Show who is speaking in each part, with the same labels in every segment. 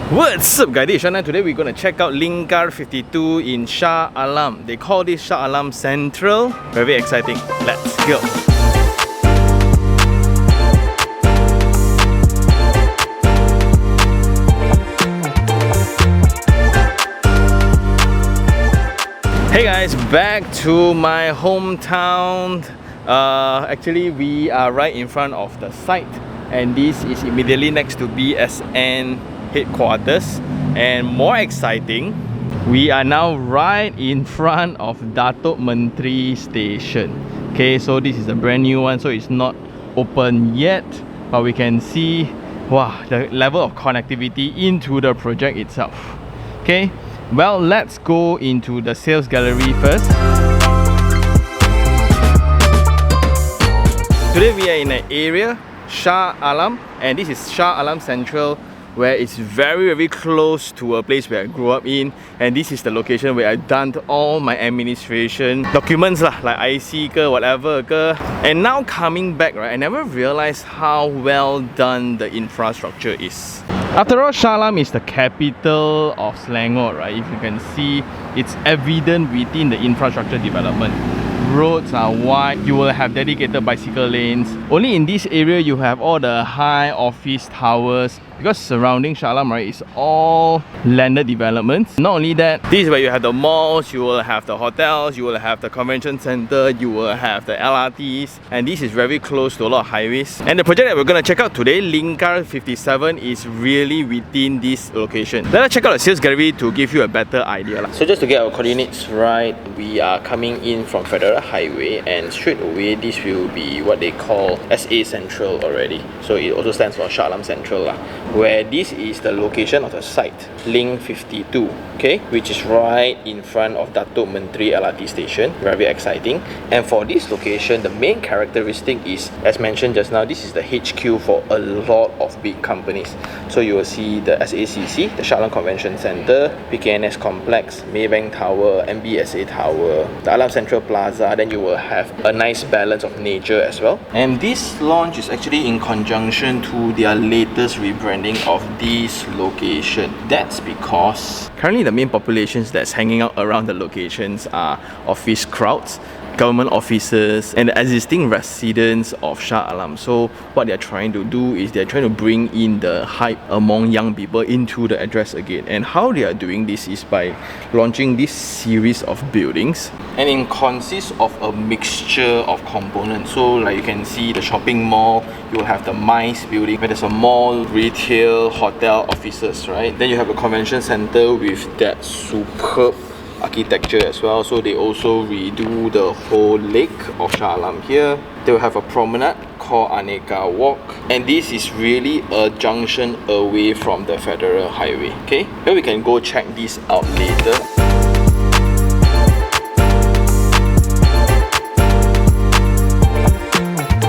Speaker 1: What's up guys, this is Shah Alam. Today we're going to check out Linkar 52 in Shah Alam. They call this Shah Alam Central. Very exciting. Let's go. Hey guys, back to my hometown. Actually we are right in front of the site, and this is immediately next to BSN headquarters. And more exciting, we are now right in front of Dato Menteri station. Okay, so this is a brand new one, so it's not open yet, but we can see wow, the level of connectivity into the project itself. Okay, well, let's go into the sales gallery first. Today we are in an area, Shah Alam, and this is Shah Alam Central, where it's very close to a place where I grew up in, and this is the location where I've done all my administration documents lah, like IC ke, whatever ke. And now coming back, right, I never realized how well done the infrastructure is. After all, Shah Alam is the capital of Selangor, right? If you can see, it's evident within the infrastructure development. Roads are wide, you will have dedicated bicycle lanes. Only in this area you have all the high office towers, because surrounding Shah Alam, right, is all landed developments. Not only that, this is where you have the malls, you will have the hotels, you will have the convention center, you will have the LRTs, and this is very close to a lot of highways. And the project that we're going to check out today, Linkar 57, is really within this location. Let us check out the sales gallery to give you a better idea. So just to get our coordinates right, we are coming in from Federal Highway, and straight away this will be what they call SA Central already. So it also stands for Shah Alam Central lah, where this is the location of the site, Link 52, okay, which is right in front of Dato Menteri LRT station. Very exciting. And for this location, the main characteristic is, as mentioned just now, this is the HQ for a lot of big companies. So you will see the SACC, the Shah Alam Convention Center, PKNS Complex, Maybank Tower, MBSA Tower, the Alam Central Plaza. Then you will have a nice balance of nature as well. And this launch is actually in conjunction to their latest rebranding of this location. That's because currently the main populations that's hanging out around the locations are office crowds, government offices, and the existing residents of Shah Alam. So what they're trying to do is they're trying to bring in the hype among young people into the address again. And how they are doing this is by launching this series of buildings, and it consists of a mixture of components. So like you can see the shopping mall, you will have the MICE building where there's a mall, retail, hotel, offices, right? Then you have a convention center with that superb architecture as well. So they also redo the whole lake of Shah Alam here. They will have a promenade called Aneka Walk, and this is really a junction away from the Federal Highway. Okay, then we can go check this out later.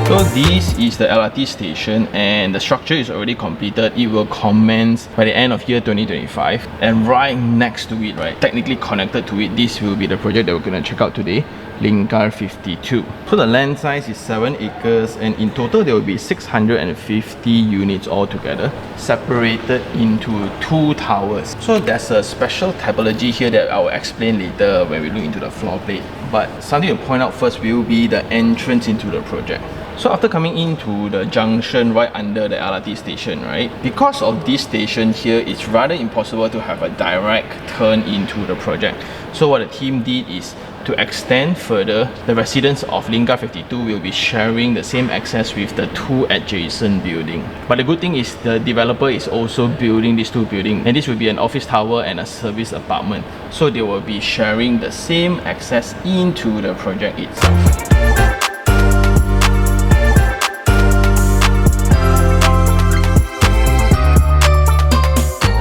Speaker 1: So this is the LRT station, and the structure is already completed. It will commence by the end of year 2025, and right next to it, right, technically connected to it, this will be the project that we're going to check out today, Linkar 52. So the land size is 7 acres, and in total there will be 650 units altogether, separated into 2 towers. So there's a special typology here that I will explain later when we look into the floor plate. But something to point out first will be the entrance into the project. So after coming into the junction right under the LRT station, right, because of this station here, it's rather impossible to have a direct turn into the project. So what the team did is to extend further, the residents of Linkar 52 will be sharing the same access with the 2 adjacent buildings. But the good thing is the developer is also building these 2 buildings, and this will be an office tower and a service apartment. So they will be sharing the same access into the project itself.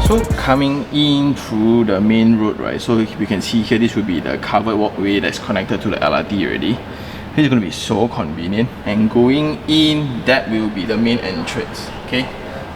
Speaker 1: So coming in through the main road, right, so we can see here this will be the covered walkway that's connected to the LRT already. This is going to be so convenient, and going in, that will be the main entrance. Okay,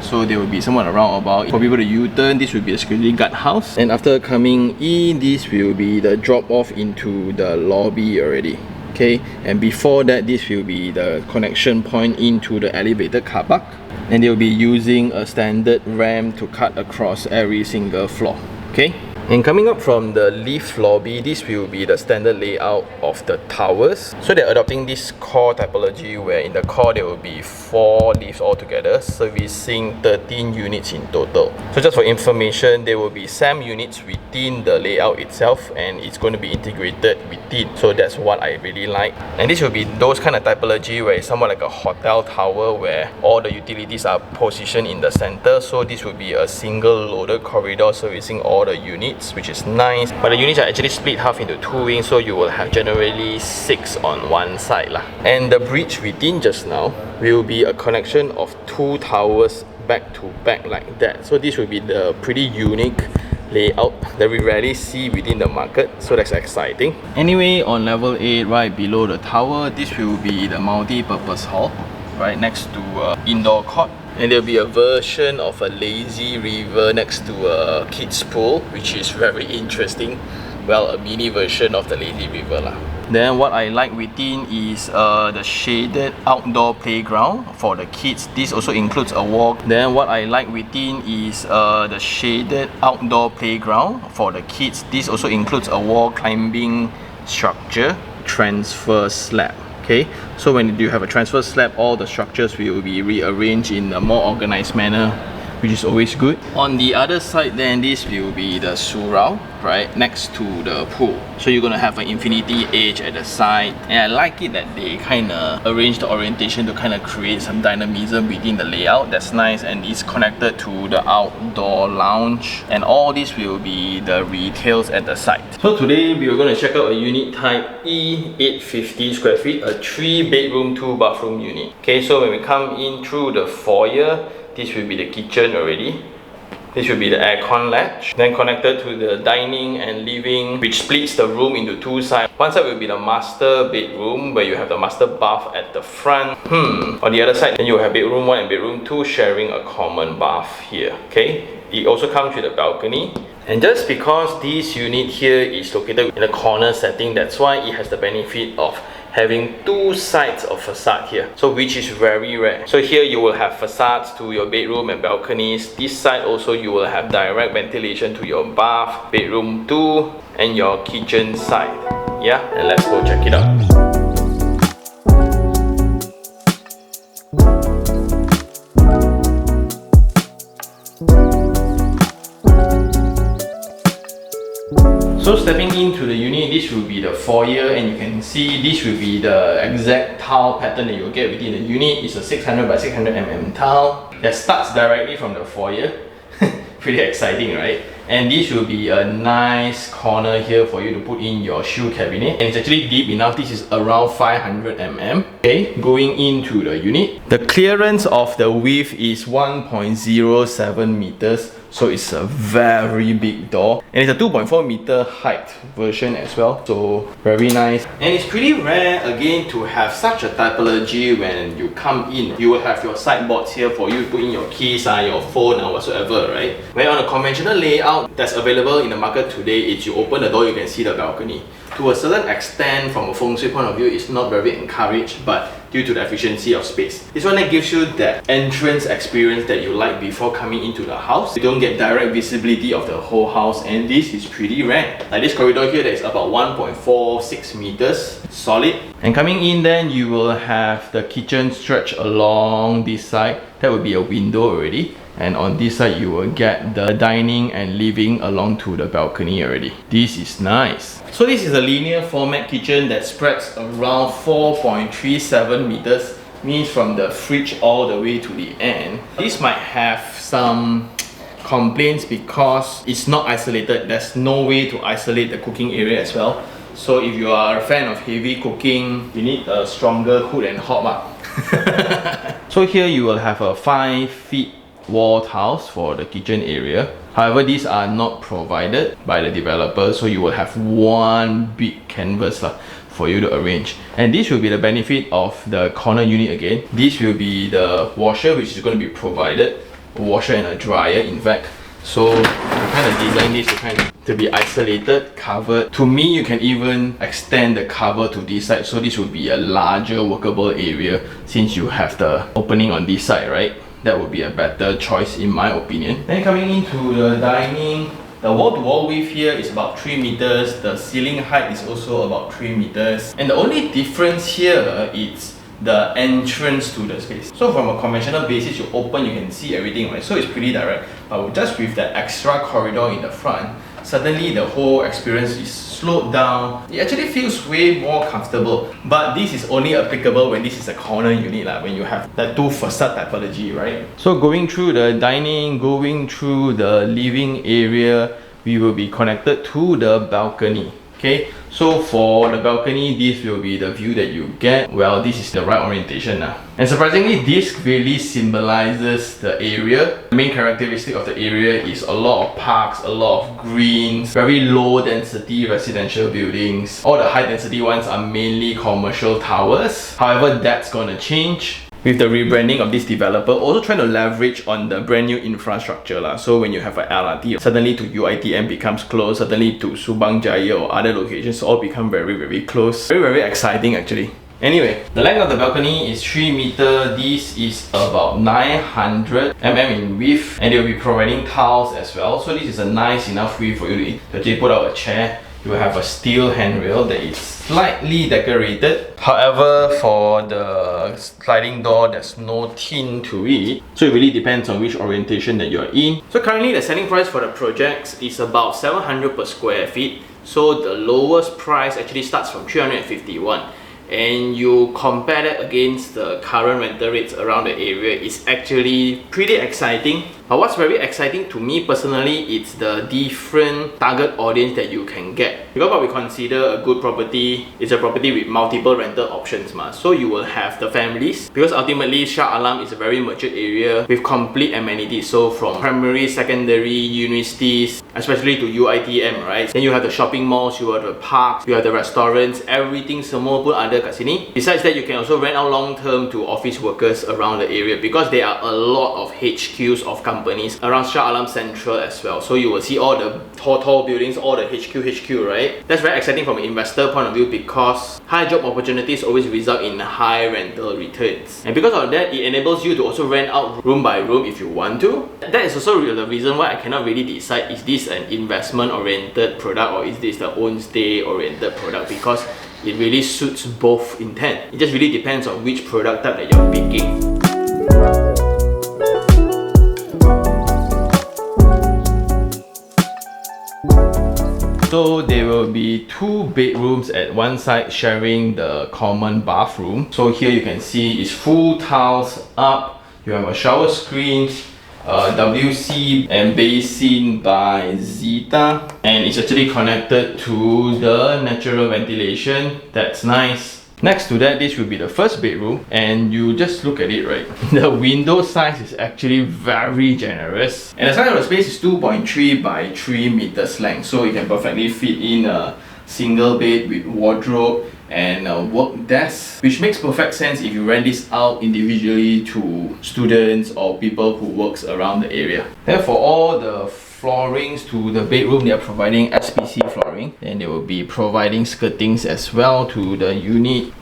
Speaker 1: so there will be someone around about. For people to U-turn, this will be the security guard house, and after coming in, this will be the drop off into the lobby already. Okay, and before that, this will be the connection point into the elevated car park, and they'll be using a standard ramp to cut across every single floor. Okay, and coming up from the lift lobby, this will be the standard layout of the towers. So they're adopting this core typology where in the core there will be 4 lifts altogether, servicing 13 units in total. So just for information, there will be SAM units within the layout itself, and it's going to be integrated within. So that's what I really like. And this will be those kind of typology where it's somewhat like a hotel tower where all the utilities are positioned in the center. So this will be a single loaded corridor servicing all the units, which is nice. But the units are actually split half into 2 wings, so you will have generally 6 on one side lah. And the bridge within just now will be a connection of 2 towers back to back like that. So this will be the pretty unique layout that we rarely see within the market, so that's exciting. Anyway, on level 8, right below the tower, this will be the multi-purpose hall right next to indoor court. And there'll be a version of a lazy river next to a kids pool, which is very interesting. Well, a mini version of the lazy river lah. Then what I like within is the shaded outdoor playground for the kids. This also includes a walk. Then what I like within is the shaded outdoor playground for the kids. This also includes a wall climbing structure, transfer slab. Okay, so when you have a transfer slab, all the structures will be rearranged in a more organized manner, which is always good. On the other side then, this will be the surround, right, next to the pool. So you're gonna have an infinity edge at the side, and I like it that they kind of arrange the orientation to kind of create some dynamism within the layout. That's nice, and it's connected to the outdoor lounge, and all this will be the retails at the side. So today we are going to check out a unit type E850 square feet, a 3-bedroom 2-bathroom unit. Okay, so when we come in through the foyer, this will be the kitchen already. This will be the aircon latch, then connected to the dining and living, which splits the room into 2 sides. One side will be the master bedroom, where you have the master bath at the front. On the other side, then you will have bedroom 1 and bedroom 2 sharing a common bath here. Okay, it also comes with a balcony. And just because this unit here is located in a corner setting, that's why it has the benefit of having 2 sides of facade here, so which is very rare. So here you will have facades to your bedroom and balconies. This side also you will have direct ventilation to your bath, bedroom 2 and your kitchen side. Yeah, and let's go check it out. So stepping into the unit, this will be the foyer, and you can see this will be the exact tile pattern that you'll get within the unit. It's a 600 by 600 mm tile that starts directly from the foyer. Pretty exciting, right? And this will be a nice corner here for you to put in your shoe cabinet, and it's actually deep enough. This is around 500 mm. Okay, going into the unit, the clearance of the width is 1.07 meters. So it's a very big door, and it's a 2.4 meter height version as well, so very nice. And it's pretty rare again to have such a typology. When you come in, you will have your sideboards here for you to put in your keys, your phone or whatsoever, right? Where on a conventional layout that's available in the market today, is you open the door, you can see the balcony. To a certain extent, from a feng shui point of view, it's not very encouraged, but due to the efficiency of space, this one that gives you that entrance experience that you like before coming into the house. You don't get direct visibility of the whole house, and this is pretty rare. Like this corridor here, that is about 1.46 meters solid. And coming in then, you will have the kitchen stretch along this side. That will be a window already. And on this side, you will get the dining and living along to the balcony already. This is nice. So this is a linear format kitchen that spreads around 4.37 meters, means from the fridge all the way to the end. This might have some complaints because it's not isolated. There's no way to isolate the cooking area as well. So if you are a fan of heavy cooking, you need a stronger hood and hob. So here you will have a 5 feet wall tiles for the kitchen area. However, these are not provided by the developer, so you will have one big canvas for you to arrange. And this will be the benefit of the corner unit again. This will be the washer, which is going to be provided, a washer and a dryer in fact. So I kind of designed this to be isolated, covered. To me, you can even extend the cover to this side, so this would be a larger workable area since you have the opening on this side, right? That would be a better choice in my opinion. Then coming into the dining, the wall-to-wall width here is about 3 meters. The ceiling height is also about 3 meters. And the only difference here is the entrance to the space. So from a conventional basis, you open, you can see everything, right? So it's pretty direct. But just with the extra corridor in the front, suddenly the whole experience is slowed down. It actually feels way more comfortable. But this is only applicable when this is a corner unit, like when you have that two facade typology, right? So going through the dining, going through the living area, we will be connected to the balcony. Okay, so for the balcony, this will be the view that you get. Well, this is the right orientation now. And surprisingly, this really symbolizes the area. The main characteristic of the area is a lot of parks, a lot of greens, very low density residential buildings. All the high density ones are mainly commercial towers. However, that's gonna change with the rebranding of this developer, also trying to leverage on the brand new infrastructure lah. So when you have an LRT, suddenly to UiTM becomes close, suddenly to Subang Jaya or other locations all become very close. Very exciting actually. Anyway, the length of the balcony is 3 meters. This is about 900 mm in width, and they'll be providing tiles as well. So this is a nice enough width for you to actually put out a chair. You have a steel handrail that is slightly decorated. However, for the sliding door, there's no tint to it. So it really depends on which orientation that you're in. So currently the selling price for the projects is about 700 per square feet. So the lowest price actually starts from 351. And you compare that against the current rental rates around the area, it's actually pretty exciting. But what's very exciting to me personally, it's the different target audience that you can get. Because what we consider a good property is a property with multiple rental options. So you will have the families, because ultimately Shah Alam is a very mature area with complete amenities. So from primary, secondary, universities, especially to UiTM, right? Then you have the shopping malls, you have the parks, you have the restaurants, everything semua pun ada kat sini. Besides that, you can also rent out long term to office workers around the area, because there are a lot of HQs of companies around Shah Alam Central as well. So you will see all the tall buildings, all the HQ, right? That's very exciting from an investor point of view, because high job opportunities always result in high rental returns. And because of that, it enables you to also rent out room by room if you want to. That is also the reason why I cannot really decide, is this an investment oriented product or is this the own stay oriented product, because it really suits both intent. It just really depends on which product type that you're picking. So there will be 2 bedrooms at one side sharing the common bathroom. So here you can see it's full tiles up. You have a shower screen, WC and basin by Zeta, and it's actually connected to the natural ventilation. That's nice. Next to that, this will be the first bedroom, and you just look at it, right? The window size is actually very generous, and the size of the space is 2.3 by 3 meters length, so you can perfectly fit in a single bed with wardrobe and a work desk, which makes perfect sense if you rent this out individually to students or people who works around the area. Then for all the floorings to the bedroom, they are providing SPC flooring, and they will be providing skirtings as well to the unit.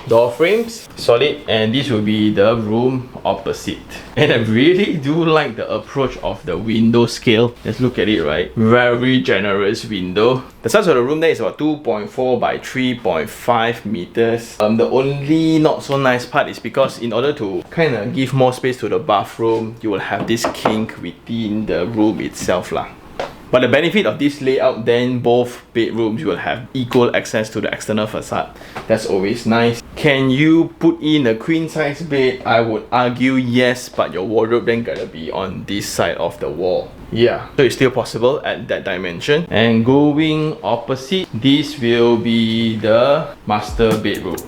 Speaker 1: Door frames, solid, and this will be the room opposite. And I really do like the approach of the window scale. Let's look at it, right? Very generous window. The size of the room there is about 2.4 by 3.5 meters. The only not so nice part is because in order to kind of give more space to the bathroom, you will have this kink within the room itself lah. But the benefit of this layout, then both bedrooms will have equal access to the external facade. That's always nice. Can you put in a queen size bed? I would argue yes, but your wardrobe then gotta be on this side of the wall. Yeah, so it's still possible at that dimension. And going opposite, this will be the master bedroom.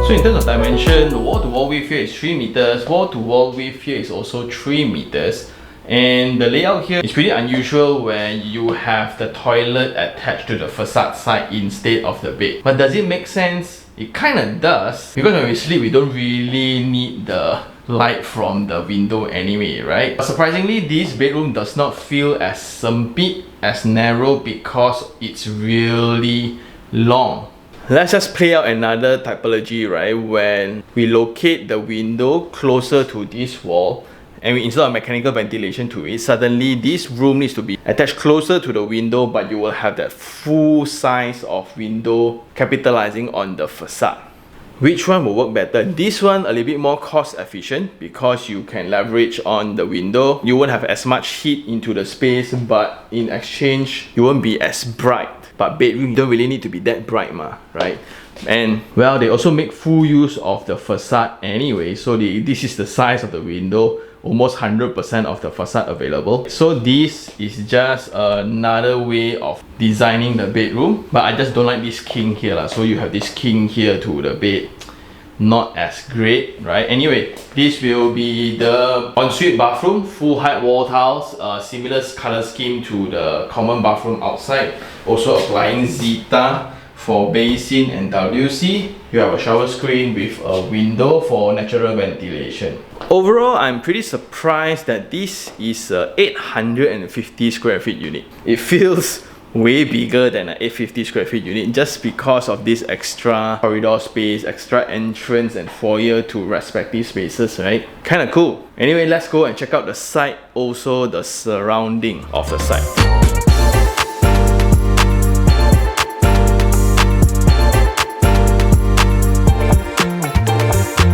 Speaker 1: So in terms of dimension, the wall-to-wall width here is 3 meters, wall-to-wall width here is also 3 meters. And the layout here is pretty unusual, where you have the toilet attached to the facade side instead of the bed. But does it make sense? It kind of does, because when we sleep, we don't really need the light from the window anyway, right? But surprisingly, this bedroom does not feel as sumpit, as narrow, because it's really long. Let's just play out another typology, right? When we locate the window closer to this wall and we install a mechanical ventilation to it, suddenly this room needs to be attached closer to the window, but you will have that full size of window capitalizing on the facade. Which one will work better? This one a little bit more cost efficient because you can leverage on the window. You won't have as much heat into the space, but in exchange, you won't be as bright. But bedroom, you don't really need to be that bright, right? And well, they also make full use of the facade anyway. So this is the size of the window, almost 100% of the facade available. So this is just another way of designing the bedroom. But I just don't like this king here. So you have this king here to the bed. Not as great, right? Anyway, this will be the ensuite bathroom, full height wall tiles, similar color scheme to the common bathroom outside. Also applying Zeta for basin and WC. You have a shower screen with a window for natural ventilation. Overall, I'm pretty surprised that this is a 850 square feet unit. It feels way bigger than an 850 square feet unit just because of this extra corridor space, extra entrance and foyer to respective spaces, right? Kind of cool. Anyway, let's go and check out the site, also the surrounding of the site.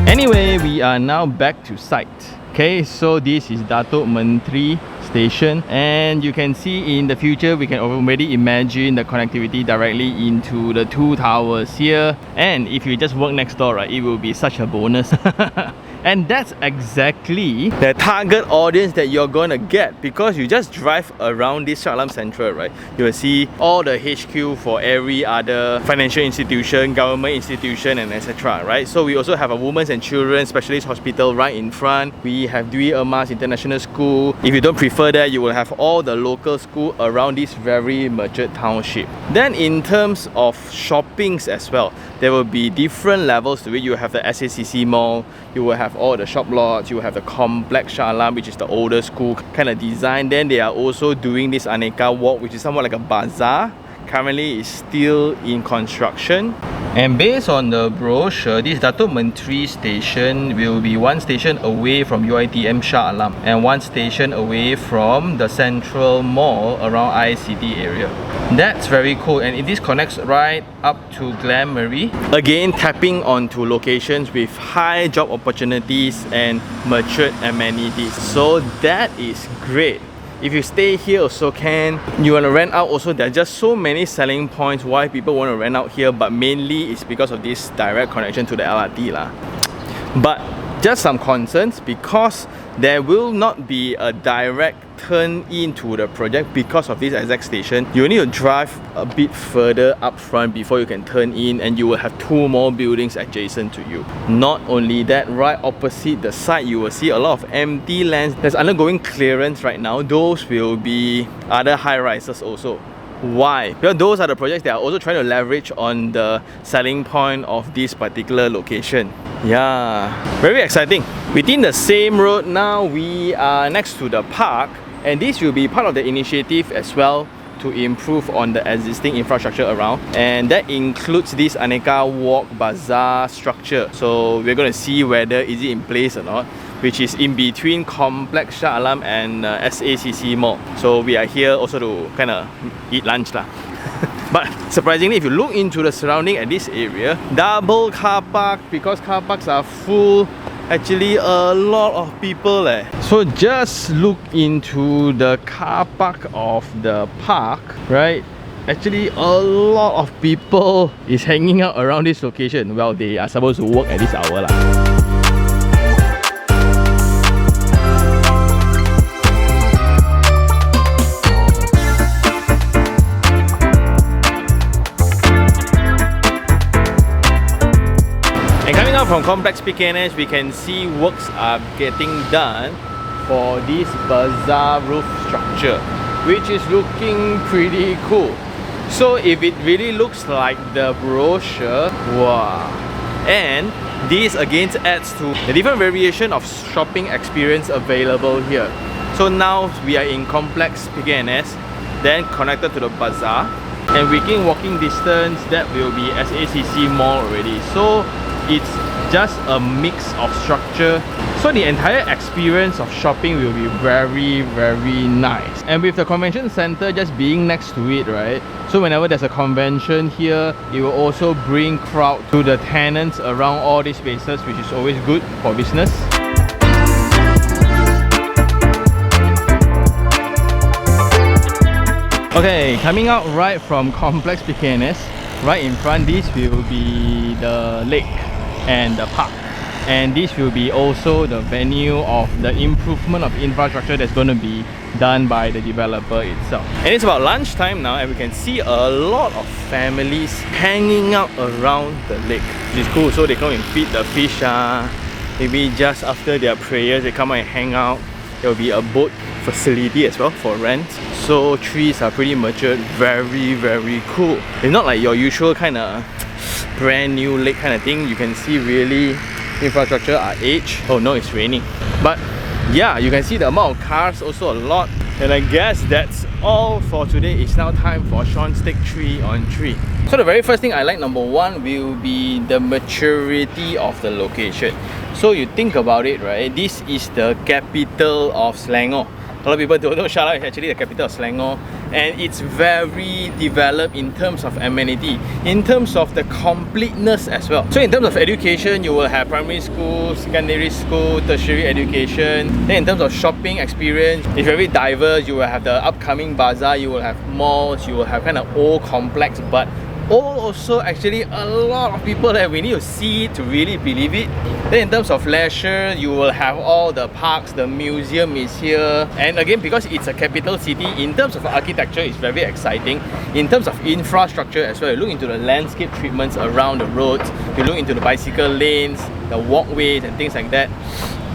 Speaker 1: Anyway, we are now back to site. Okay, so this is Dato Menteri station, and you can see in the future we can already imagine the connectivity directly into the two towers here. And if you just work next door, right, it will be such a bonus. And that's exactly the target audience that you're gonna get, because you just drive around this Shah Alam Central, right? You will see all the HQ for every other financial institution, government institution, and etc. right? So we also have a women's and children specialist hospital right in front. We have Dwi Emas International School. If you don't prefer that, you will have all the local school around this very matured township. Then in terms of shoppings as well, there will be different levels to it. You have the SACC Mall, you will have all the shop lots, you will have the complex Shah Alam, which is the older school kind of design. Then they are also doing this Aneka walk, which is somewhat like a bazaar. Currently is still in construction. And based on the brochure, this Dato Menteri station will be one station away from UiTM Shah Alam and one station away from the central mall around ICT area. That's very cool, and this connects right up to Glam Marie. Again, tapping onto locations with high job opportunities and matured amenities. So that is great. If you stay here also can. You want to rent out also, there are just so many selling points why people want to rent out here, but mainly it's because of this direct connection to the LRT lah. But just some concerns, because there will not be a direct turn into the project because of this exact station. You need to drive a bit further up front before you can turn in, and you will have two more buildings adjacent to you. Not only that, right opposite the site you will see a lot of empty lands that's undergoing clearance right now. Those will be other high rises also. Why? Because those are the projects that are also trying to leverage on the selling point of this particular location. Yeah, very exciting. Within the same road now, we are next to the park, and this will be part of the initiative as well to improve on the existing infrastructure around, and that includes this Aneka walk bazaar structure. So we're going to see whether is it in place or not, which is in between complex Shah Alam and SACC Mall. So we are here also to kind of eat lunch lah. But surprisingly, if you look into the surrounding at this area, double car park, because car parks are full. Actually a lot of people So just look into the car park of the park, right? Actually a lot of people is hanging out around this location. Well, they are supposed to work at this hour lah. From complex PKNS, we can see works are getting done for this bazaar roof structure, which is looking pretty cool. So if it really looks like the brochure, wow. And this again adds to the different variation of shopping experience available here. So now we are in complex PKNS, then connected to the bazaar, and within walking distance that will be SACC Mall already. So it's just a mix of structure. So the entire experience of shopping will be very, very nice. And with the convention center just being next to it, right? So whenever there's a convention here, it will also bring crowd to the tenants around all these spaces, which is always good for business. Okay, coming out right from Complex PKNS, right in front, this will be the lake and the park. And this will be also the venue of the improvement of infrastructure that's going to be done by the developer itself. And it's about lunchtime now, and we can see a lot of families hanging out around the lake, which is cool. So they come and feed the fish, maybe just after their prayers they come out and hang out. There will be a boat facility as well for rent. So trees are pretty matured, very, very cool. It's not like your usual kind of brand new lake kind of thing. You can see really infrastructure are aged. Oh no, it's raining. But yeah, you can see the amount of cars also a lot. And I guess that's all for today. It's now time for Sean's Take 3 on 3. So the very first thing I like, number one, will be the maturity of the location. So you think about it, right? This is the capital of Selangor. A lot of people don't know Shah Alam is actually the capital of Selangor, and it's very developed in terms of amenity, in terms of the completeness as well. So in terms of education, you will have primary school, secondary school, tertiary education. Then in terms of shopping experience, it's very diverse. You will have the upcoming bazaar, you will have malls, you will have kind of old complex, but also actually a lot of people that we need to see it to really believe it. Then in terms of leisure, you will have all the parks, the museum is here. And again, because it's a capital city, in terms of architecture, it's very exciting. In terms of infrastructure as well, you look into the landscape treatments around the roads, you look into the bicycle lanes, the walkways and things like that.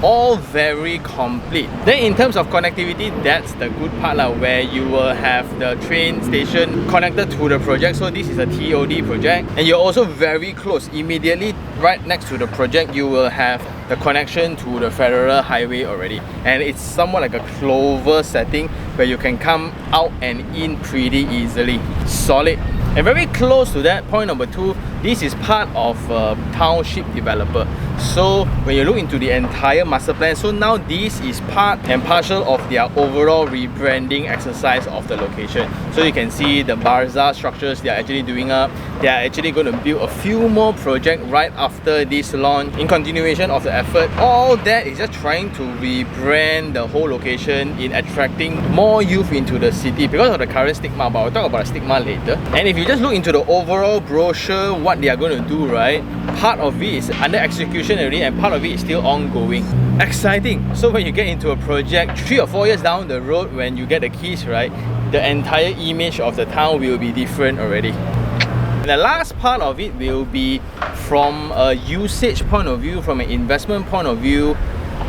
Speaker 1: All very complete. Then in terms of connectivity, that's the good part where you will have the train station connected to the project. So this is a TOD project, and you're also very close. Immediately right next to the project, you will have the connection to the federal highway already, and it's somewhat like a clover setting where you can come out and in pretty easily. Solid. And very close to that, point number two, this is part of a township developer. So when you look into the entire master plan, so now this is part and parcel of their overall rebranding exercise of the location. So you can see the bazaar structures they are actually doing up. They are actually going to build a few more projects right after this launch. In continuation of the effort, all that is just trying to rebrand the whole location in attracting more youth into the city because of the current stigma, but I'll talk about the stigma later. And if you just look into the overall brochure, what they are going to do, right? Part of it is under execution already, and part of it is still ongoing. Exciting. So when you get into a project 3 or 4 years down the road, when you get the keys, right, the entire image of the town will be different already. And the last part of it will be from a usage point of view, from an investment point of view.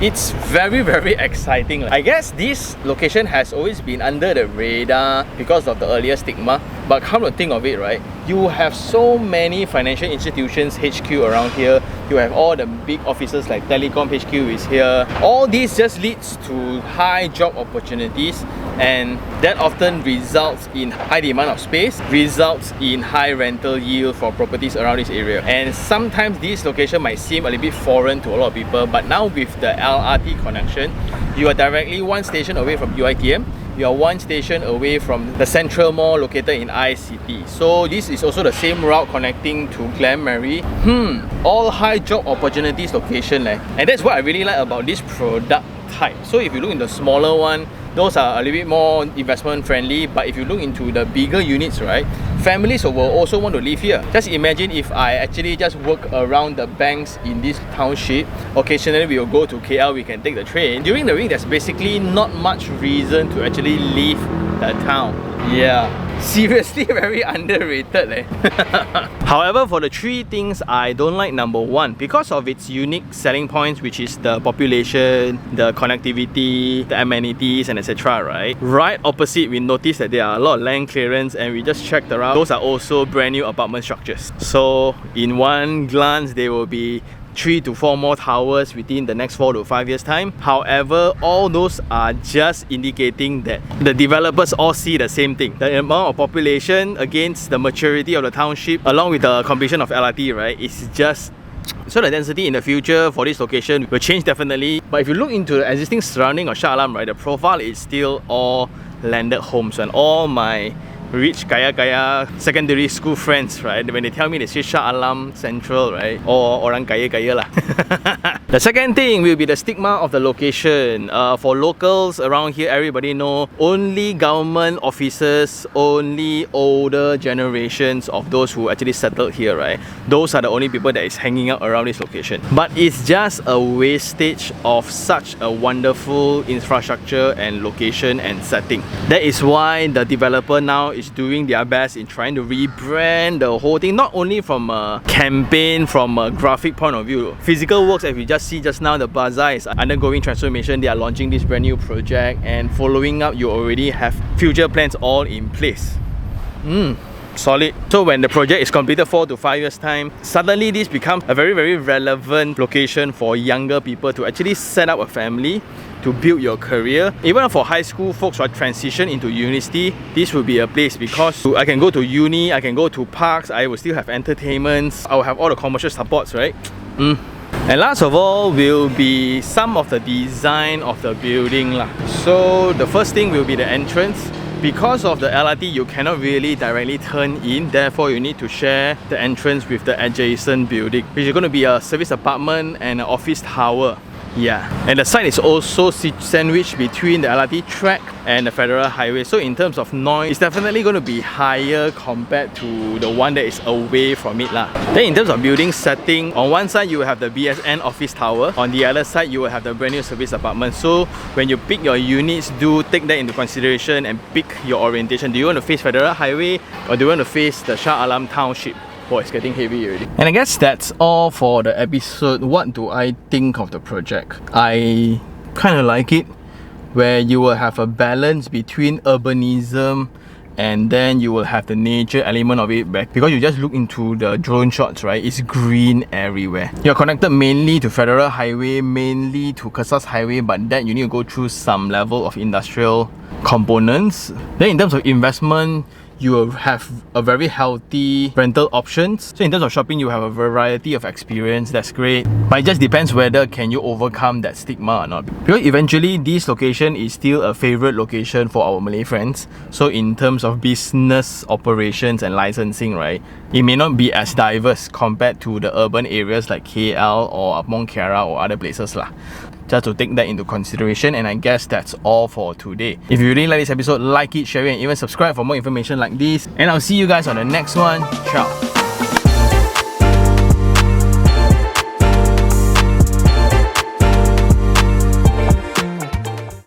Speaker 1: It's very, very exciting. I guess this location has always been under the radar because of the earlier stigma, but come to think of it, right, you have so many financial institutions HQ around here. You have all the big offices like Telecom HQ is here. All this just leads to high job opportunities, and that often results in high demand of space, results in high rental yield for properties around this area. And sometimes this location might seem a little bit foreign to a lot of people, but now with the LRT connection, you are directly 1 station away from UiTM. You are 1 station away from the Central Mall located in ICT. So this is also the same route connecting to Glenmary. All high job opportunities location. And that's what I really like about this product type. So if you look in the smaller one, those are a little bit more investment friendly, but if you look into the bigger units, right, families will also want to live here. Just imagine if I actually just work around the banks in this township. Occasionally we will go to KL, we can take the train. During the week, there's basically not much reason to actually leave the town. Yeah. seriously very underrated eh. However, for the three things I don't like, number one, because of its unique selling points, which is the population, the connectivity, the amenities and etc, right? Right opposite, we noticed that there are a lot of land clearance, and we just checked around. Those are also brand new apartment structures. So in one glance, there will be 3 to 4 more towers within the next 4 to 5 years time. However, all those are just indicating that the developers all see the same thing. The amount of population against the maturity of the township along with the completion of LRT, right, is just... So the density in the future for this location will change definitely. But if you look into the existing surrounding of Shah Alam, right, the profile is still all landed homes, and all my rich kaya secondary school friends, right, when they tell me they say Shah Alam Central, right, or orang kaya lah. The second thing will be the stigma of the location. For locals around here, everybody know only government officers, only older generations of those who actually settled here, right, those are the only people that is hanging out around this location. But it's just a wastage of such a wonderful infrastructure and location and setting. That is why the developer now is doing their best in trying to rebrand the whole thing, not only from a campaign, from a graphic point of view. Physical works, as we just see just now, the bazaar is undergoing transformation. They are launching this brand new project, and following up, you already have future plans all in place. Solid. So when the project is completed 4 to 5 years time, suddenly this becomes a very relevant location for younger people to actually set up a family, to build your career. Even for high school folks who are transition into university, this will be a place, because I can go to uni, I can go to parks, I will still have entertainments, I will have all the commercial supports, right? And last of all will be some of the design of the building lah. So the first thing will be the entrance. Because of the LRT, you cannot really directly turn in, therefore you need to share the entrance with the adjacent building, which is going to be a service apartment and an office tower. Yeah, and the site is also sandwiched between the LRT track and the federal highway. So in terms of noise, it's definitely going to be higher compared to the one that is away from it lah. Then in terms of building setting, on one side you will have the BSN office tower, on the other side you will have the brand new service apartment. So when you pick your units, do take that into consideration and pick your orientation. Do you want to face federal highway, or do you want to face the Shah Alam township? Boy, it's getting heavy already. And I guess that's all for the episode. What do I think of the project? I kind of like it, where you will have a balance between urbanism and then you will have the nature element of it back. Because you just look into the drone shots, right, it's green everywhere. You're connected mainly to Federal Highway, mainly to Kesas Highway, but then you need to go through some level of industrial components. Then in terms of investment, you will have a very healthy rental options. So in terms of shopping, you have a variety of experience. That's great. But it just depends whether can you overcome that stigma or not. Because eventually, this location is still a favorite location for our Malay friends. So in terms of business operations and licensing, right, it may not be as diverse compared to the urban areas like KL or Apong Kiara or other places lah. Just to take that into consideration. And I guess that's all for today. If you really like this episode, like it, share it, and even subscribe for more information like this. And I'll see you guys on the next one. Ciao.